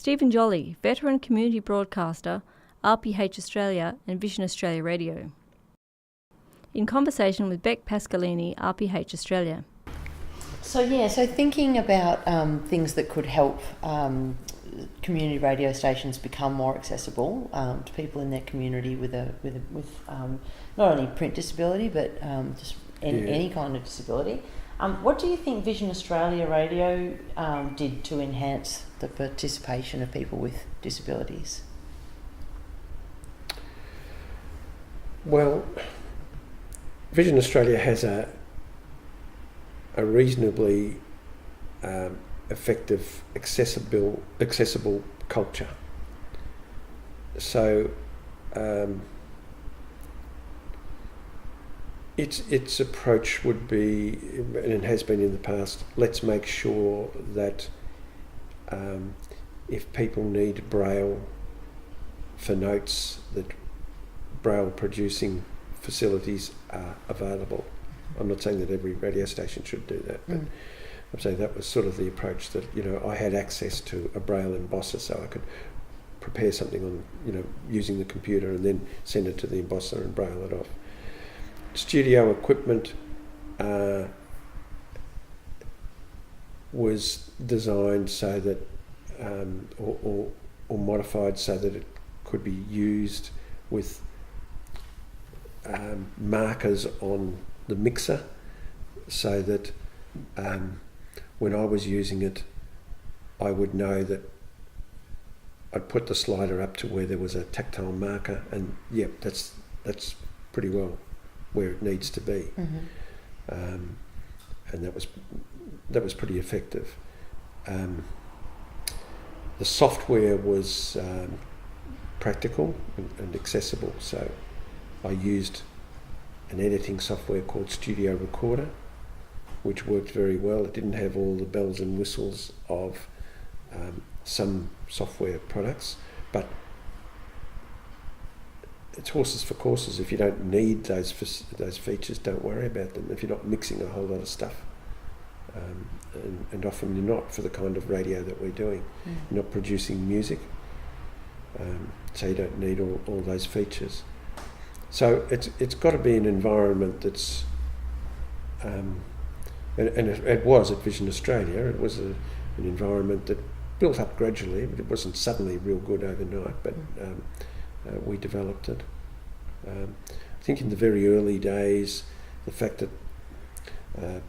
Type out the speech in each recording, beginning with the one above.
Stephen Jolley, veteran community broadcaster, RPH Australia and Vision Australia Radio. In conversation with Beck Pasqualini, RPH Australia. So thinking about things that could help community radio stations become more accessible to people in their community with not only print disability but just any kind of disability. What do you think Vision Australia Radio did to enhance the participation of people with disabilities? Well, Vision Australia has a reasonably effective, accessible culture. So its approach would be, and it has been in the past, let's make sure that if people need Braille for notes, that Braille producing facilities are available. I'm not saying that every radio station should do that, but I'm saying that was sort of the approach that, I had access to a Braille embosser so I could prepare something on, using the computer and then send it to the embosser and Braille it off. Studio equipment was designed so that, or modified so that it could be used with markers on the mixer, so that when I was using it, I would know that I'd put the slider up to where there was a tactile marker, and that's pretty well where it needs to be, and that was pretty effective. The software was practical and accessible, so I used an editing software called Studio Recorder, which worked very well. It didn't have all the bells and whistles of some software products, but it's horses for courses. If you don't need those features, don't worry about them. If you're not mixing a whole lot of stuff, and often you're not for the kind of radio that we're doing. You're not producing music, so you don't need all those features. So it's got to be an environment that's, and it was at Vision Australia. It was an environment that built up gradually, but it wasn't suddenly real good overnight. But we developed it. I think in the very early days, the fact that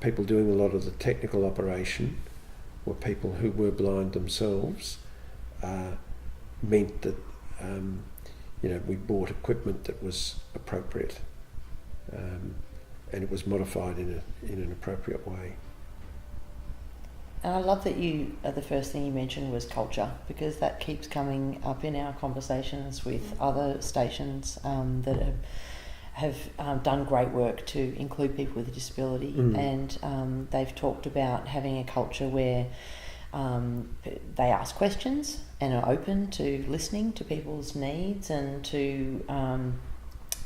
people doing a lot of the technical operation were people who were blind themselves meant that we bought equipment that was appropriate, and it was modified in an appropriate way. And I love that the first thing you mentioned was culture, because that keeps coming up in our conversations with other stations that have done great work to include people with a disability, and they've talked about having a culture where they ask questions and are open to listening to people's needs and to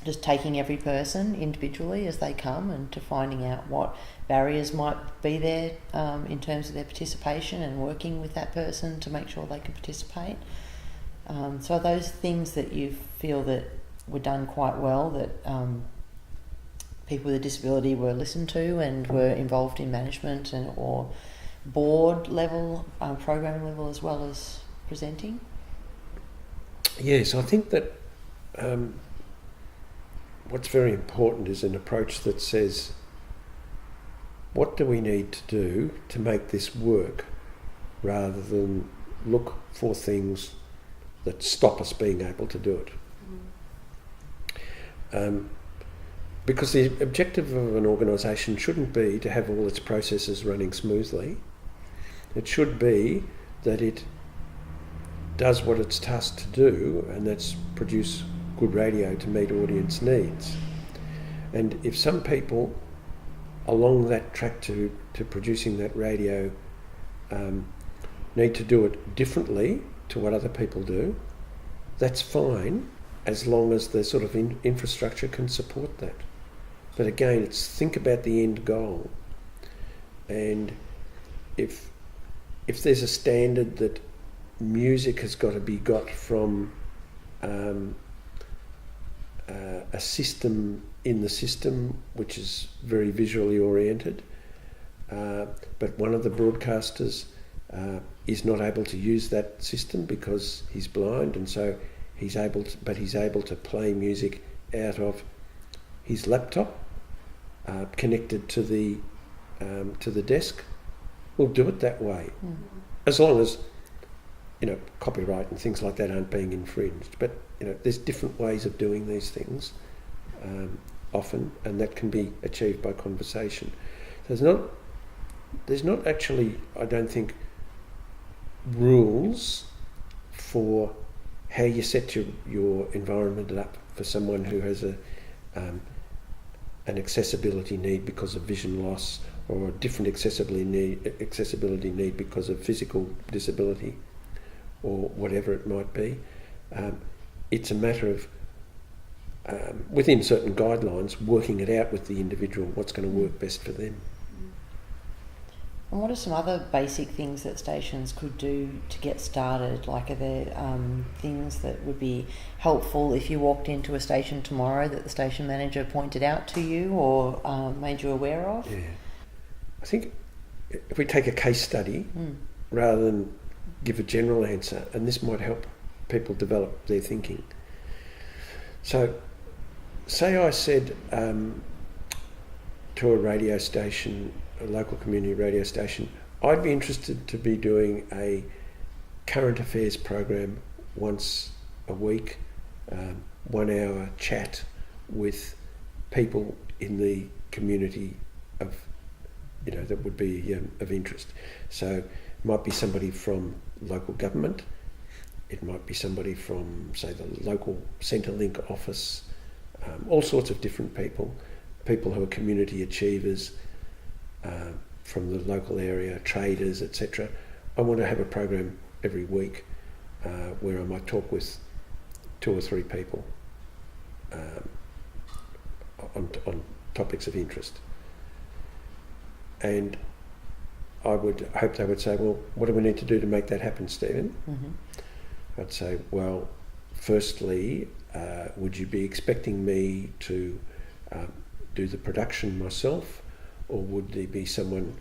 just taking every person individually as they come and to finding out what barriers might be there in terms of their participation and working with that person to make sure they can participate. So are those things that you feel that were done quite well, that people with a disability were listened to and were involved in management or board level, programming level, as well as presenting? Yes, I think that what's very important is an approach that says, what do we need to do to make this work, rather than look for things that stop us being able to do it. Because the objective of an organisation shouldn't be to have all its processes running smoothly. It should be that it does what it's tasked to do, and that's produce good radio to meet audience needs. And if some people along that track to producing that radio need to do it differently to what other people do, that's fine, as long as the sort of infrastructure can support that. But again, it's think about the end goal. And if there's a standard that music has got to be got from a system in the system which is very visually oriented, but one of the broadcasters is not able to use that system because he's blind, and so he's able to play music out of his laptop connected to the desk. We'll do it that way, as long as copyright and things like that aren't being infringed. But there's different ways of doing these things often, and that can be achieved by conversation. There's not actually, I don't think, rules for how you set your environment up for someone who has an accessibility need because of vision loss, or a different accessibility need because of physical disability, or whatever it might be. It's a matter of, within certain guidelines, working it out with the individual, what's going to work best for them. And what are some other basic things that stations could do to get started? Like, are there things that would be helpful if you walked into a station tomorrow that the station manager pointed out to you or made you aware of? Yeah. I think if we take a case study rather than give a general answer, and this might help people develop their thinking. So, say I said to a radio station, a local community radio station, I'd be interested to be doing a current affairs program once a week, 1 hour chat with people in the community of, that would be of interest. So it might be somebody from local government, it might be somebody from, say, the local Centrelink office, all sorts of different people who are community achievers, from the local area, traders, etc. I want to have a program every week where I might talk with 2 or 3 people on topics of interest. And I would hope they would say, well, what do we need to do to make that happen, Stephen? Mm-hmm. I'd say, well, firstly, would you be expecting me to do the production myself, or would there be someone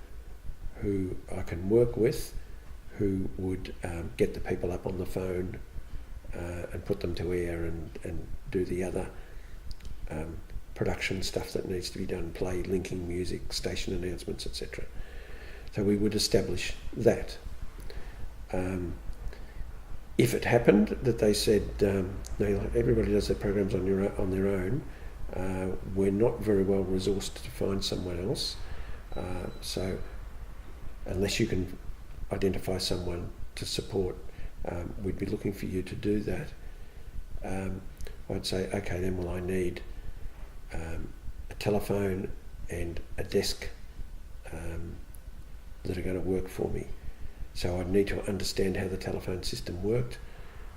who I can work with who would get the people up on the phone and put them to air and do the other production stuff that needs to be done, play, linking music, station announcements, etc. So we would establish that. If it happened that they said, no, everybody does their programs on their own, we're not very well resourced to find someone else, so unless you can identify someone to support, we'd be looking for you to do that. I'd say, okay, then I need a telephone and a desk that are going to work for me. So I'd need to understand how the telephone system worked,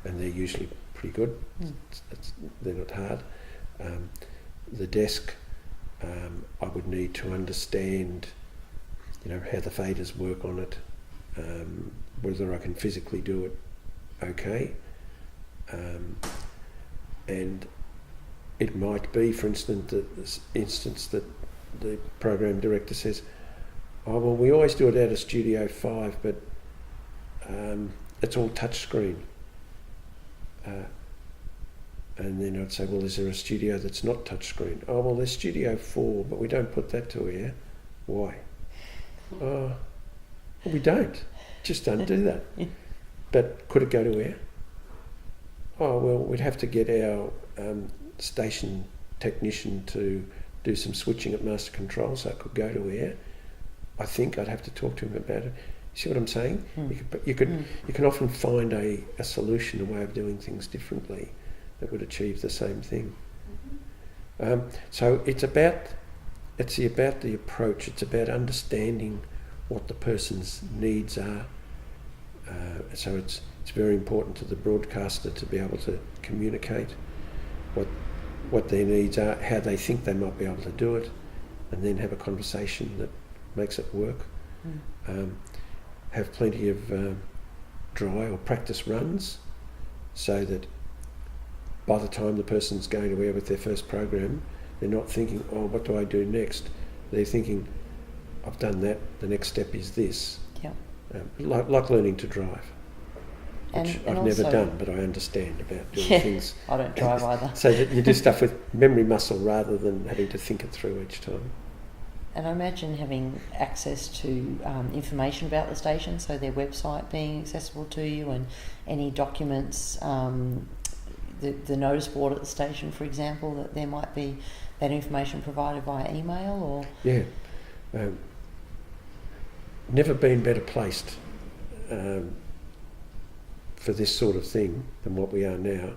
and they're usually pretty good. They're not hard. The desk, I would need to understand, how the faders work on it, whether I can physically do it okay. And it might be, for instance, that the program director says, oh, well, we always do it out of Studio 5, but it's all touchscreen. And then I'd say, well, is there a studio that's not touchscreen? Oh, well, there's Studio 4, but we don't put that to air. Why? Well, we don't. Just don't do that. But could it go to air? Oh, well, we'd have to get our station technician to do some switching at master control so it could go to air. I think I'd have to talk to him about it. See what I'm saying? You can often find a solution, a way of doing things differently that would achieve the same thing. So it's about the approach. It's about understanding what the person's needs are. So it's very important to the broadcaster to be able to communicate what their needs are, how they think they might be able to do it, and then have a conversation that makes it work. Have plenty of dry or practice runs, so that by the time the person's going to air with their first program, they're not thinking, oh, what do I do next? They're thinking, I've done that, the next step is this. Yep. Like learning to drive, which And I've never also- done, but I understand about doing Yeah, things. I don't drive either. So that you do stuff with memory muscle rather than having to think it through each time. And I imagine having access to information about the station, so their website being accessible to you, and any documents, the notice board at the station, for example, that there might be that information provided via email, or... Yeah. Never been better placed for this sort of thing than what we are now,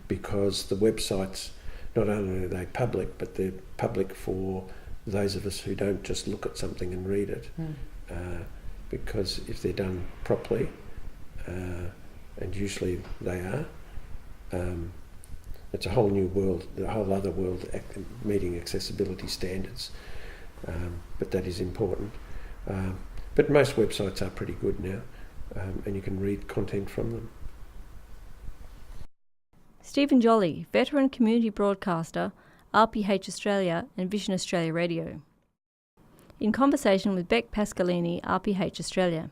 because the websites, not only are they public, but they're public for those of us who don't just look at something and read it. Because if they're done properly, and usually they are, it's a whole new world, a whole other world, meeting accessibility standards. But that is important. But most websites are pretty good now, and you can read content from them. Stephen Jolley, veteran community broadcaster, RPH Australia and Vision Australia Radio. In conversation with Beck Pasqualini, RPH Australia.